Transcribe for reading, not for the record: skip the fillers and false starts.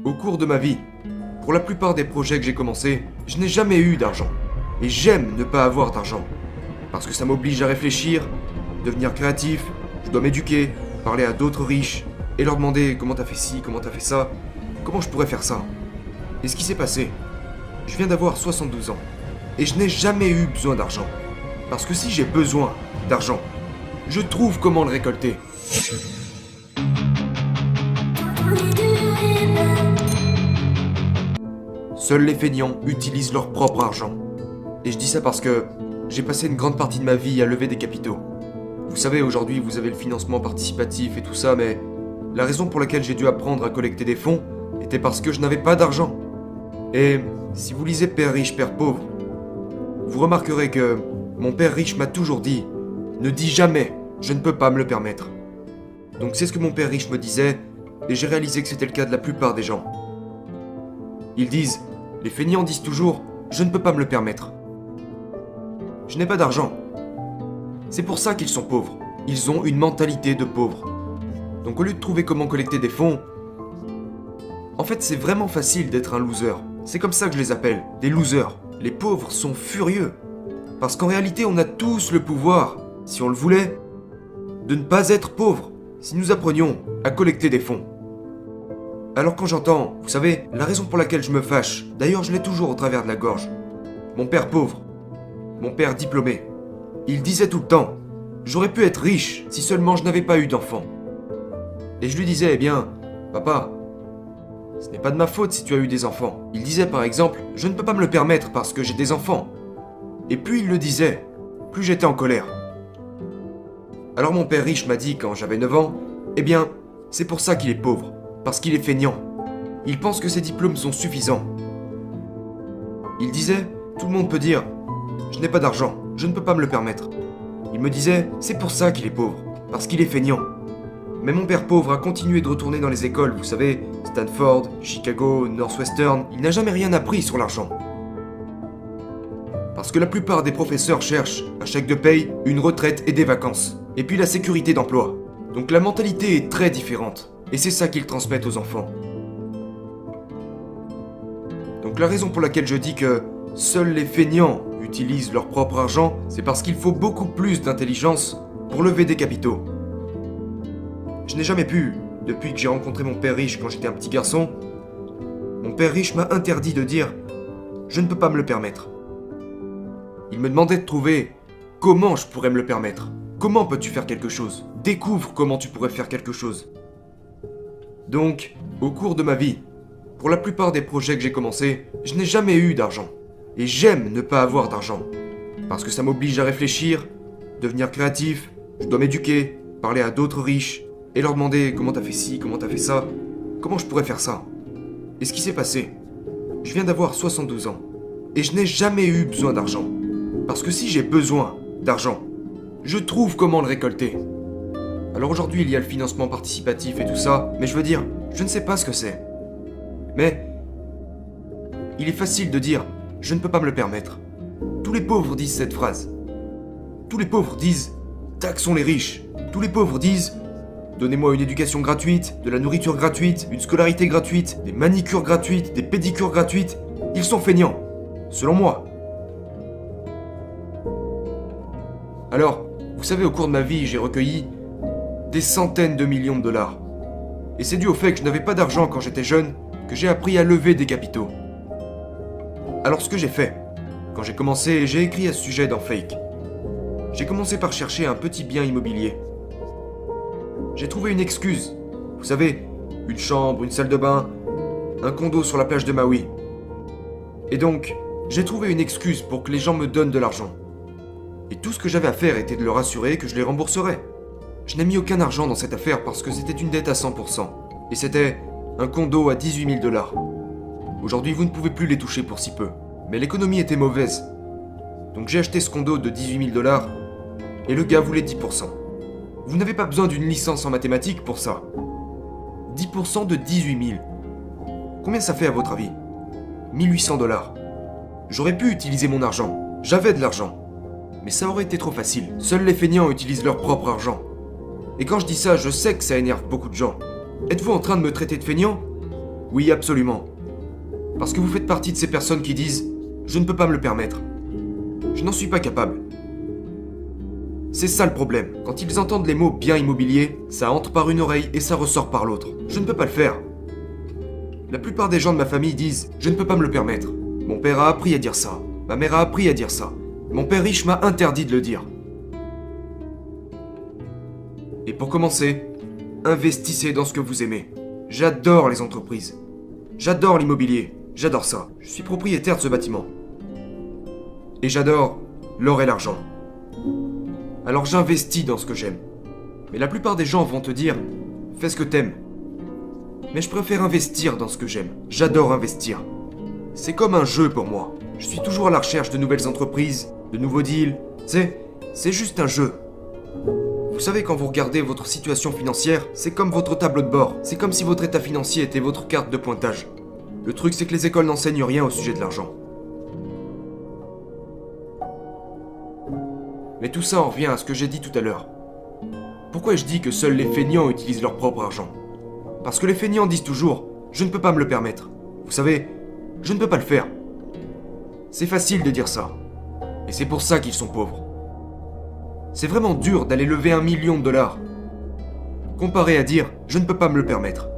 Au cours de ma vie, pour la plupart des projets que j'ai commencés, je n'ai jamais eu d'argent. Et j'aime ne pas avoir d'argent. Parce que ça m'oblige à réfléchir, devenir créatif, je dois m'éduquer, parler à d'autres riches, et leur demander comment t'as fait ci, comment t'as fait ça, comment je pourrais faire ça. Et ce qui s'est passé, je viens d'avoir 72 ans, et je n'ai jamais eu besoin d'argent. Parce que si j'ai besoin d'argent, je trouve comment le récolter. Seuls les feignants utilisent leur propre argent. Et je dis ça parce que j'ai passé une grande partie de ma vie à lever des capitaux. Vous savez, aujourd'hui, vous avez le financement participatif et tout ça, mais la raison pour laquelle j'ai dû apprendre à collecter des fonds était parce que je n'avais pas d'argent. Et si vous lisez Père riche, Père pauvre, vous remarquerez que mon père riche m'a toujours dit « Ne dis jamais, je ne peux pas me le permettre ». Donc c'est ce que mon père riche me disait, et j'ai réalisé que c'était le cas de la plupart des gens. Ils disent, les feignants disent toujours « Je ne peux pas me le permettre ». Je n'ai pas d'argent. C'est pour ça qu'ils sont pauvres. Ils ont une mentalité de pauvre. Donc au lieu de trouver comment collecter des fonds, en fait c'est vraiment facile d'être un loser. C'est comme ça que je les appelle, des losers. Les pauvres sont furieux. Parce qu'en réalité on a tous le pouvoir, si on le voulait, de ne pas être pauvres, si nous apprenions à collecter des fonds. Alors quand j'entends, vous savez, la raison pour laquelle je me fâche, d'ailleurs je l'ai toujours au travers de la gorge, mon père pauvre, mon père diplômé, il disait tout le temps, j'aurais pu être riche si seulement je n'avais pas eu d'enfant. Et je lui disais, eh bien, papa, ce n'est pas de ma faute si tu as eu des enfants. Il disait par exemple, je ne peux pas me le permettre parce que j'ai des enfants. Et plus il le disait, plus j'étais en colère. Alors mon père riche m'a dit quand j'avais 9 ans, eh bien, c'est pour ça qu'il est pauvre, parce qu'il est feignant. Il pense que ses diplômes sont suffisants. Il disait, tout le monde peut dire, je n'ai pas d'argent, je ne peux pas me le permettre. Il me disait, c'est pour ça qu'il est pauvre, parce qu'il est feignant. Mais mon père pauvre a continué de retourner dans les écoles, vous savez, Stanford, Chicago, Northwestern, il n'a jamais rien appris sur l'argent. Parce que la plupart des professeurs cherchent un chèque de paye, une retraite et des vacances. Et puis la sécurité d'emploi. Donc la mentalité est très différente. Et c'est ça qu'ils transmettent aux enfants. Donc la raison pour laquelle je dis que seuls les feignants utilisent leur propre argent, c'est parce qu'il faut beaucoup plus d'intelligence pour lever des capitaux. Je n'ai jamais pu, depuis que j'ai rencontré mon père riche quand j'étais un petit garçon, mon père riche m'a interdit de dire « Je ne peux pas me le permettre ». Il me demandait de trouver comment je pourrais me le permettre. Comment peux-tu faire quelque chose? Découvre comment tu pourrais faire quelque chose. Donc, au cours de ma vie, pour la plupart des projets que j'ai commencés, je n'ai jamais eu d'argent. Et j'aime ne pas avoir d'argent. Parce que ça m'oblige à réfléchir, devenir créatif, je dois m'éduquer, parler à d'autres riches, et leur demander comment t'as fait ci, comment t'as fait ça, comment je pourrais faire ça. Et ce qui s'est passé, je viens d'avoir 72 ans, et je n'ai jamais eu besoin d'argent. Parce que si j'ai besoin d'argent, je trouve comment le récolter. Alors aujourd'hui, il y a le financement participatif et tout ça, mais je veux dire, je ne sais pas ce que c'est. Mais il est facile de dire, je ne peux pas me le permettre. Tous les pauvres disent cette phrase. Tous les pauvres disent, taxons les riches. Tous les pauvres disent, donnez-moi une éducation gratuite, de la nourriture gratuite, une scolarité gratuite, des manicures gratuites, des pédicures gratuites. Ils sont feignants, selon moi. Alors, vous savez, au cours de ma vie, j'ai recueilli des centaines de millions de dollars. Et c'est dû au fait que je n'avais pas d'argent quand j'étais jeune, que j'ai appris à lever des capitaux. Alors ce que j'ai fait, quand j'ai commencé, j'ai écrit à ce sujet dans Fake. J'ai commencé par chercher un petit bien immobilier. J'ai trouvé une excuse. Vous savez, une chambre, une salle de bain, un condo sur la plage de Maui. Et donc, j'ai trouvé une excuse pour que les gens me donnent de l'argent. Et tout ce que j'avais à faire était de leur assurer que je les rembourserais. Je n'ai mis aucun argent dans cette affaire parce que c'était une dette à 100%. Et c'était un condo à 18 000 dollars. Aujourd'hui, vous ne pouvez plus les toucher pour si peu. Mais l'économie était mauvaise. Donc j'ai acheté ce condo de 18 000 dollars et le gars voulait 10%. Vous n'avez pas besoin d'une licence en mathématiques pour ça. 10% de 18 000. Combien ça fait à votre avis? 1800 dollars. J'aurais pu utiliser mon argent. J'avais de l'argent. Mais ça aurait été trop facile. Seuls les feignants utilisent leur propre argent. Et quand je dis ça, je sais que ça énerve beaucoup de gens. Êtes-vous en train de me traiter de feignant? Oui, absolument. Parce que vous faites partie de ces personnes qui disent « Je ne peux pas me le permettre. Je n'en suis pas capable. » C'est ça le problème. Quand ils entendent les mots « bien immobilier », ça entre par une oreille et ça ressort par l'autre. Je ne peux pas le faire. La plupart des gens de ma famille disent « Je ne peux pas me le permettre. Mon père a appris à dire ça. Ma mère a appris à dire ça. Mon père riche m'a interdit de le dire. » Et pour commencer, investissez dans ce que vous aimez. J'adore les entreprises. J'adore l'immobilier. J'adore ça. Je suis propriétaire de ce bâtiment. Et j'adore l'or et l'argent. Alors j'investis dans ce que j'aime. Mais la plupart des gens vont te dire « Fais ce que t'aimes. » Mais je préfère investir dans ce que j'aime. J'adore investir. C'est comme un jeu pour moi. Je suis toujours à la recherche de nouvelles entreprises, de nouveaux deals. C'est juste un jeu. Vous savez, quand vous regardez votre situation financière, c'est comme votre tableau de bord. C'est comme si votre état financier était votre carte de pointage. Le truc, c'est que les écoles n'enseignent rien au sujet de l'argent. Mais tout ça en revient à ce que j'ai dit tout à l'heure. Pourquoi je dis que seuls les feignants utilisent leur propre argent? Parce que les feignants disent toujours « Je ne peux pas me le permettre. Vous savez, je ne peux pas le faire. » C'est facile de dire ça. Et c'est pour ça qu'ils sont pauvres. C'est vraiment dur d'aller lever $1 million, comparé à dire « Je ne peux pas me le permettre ».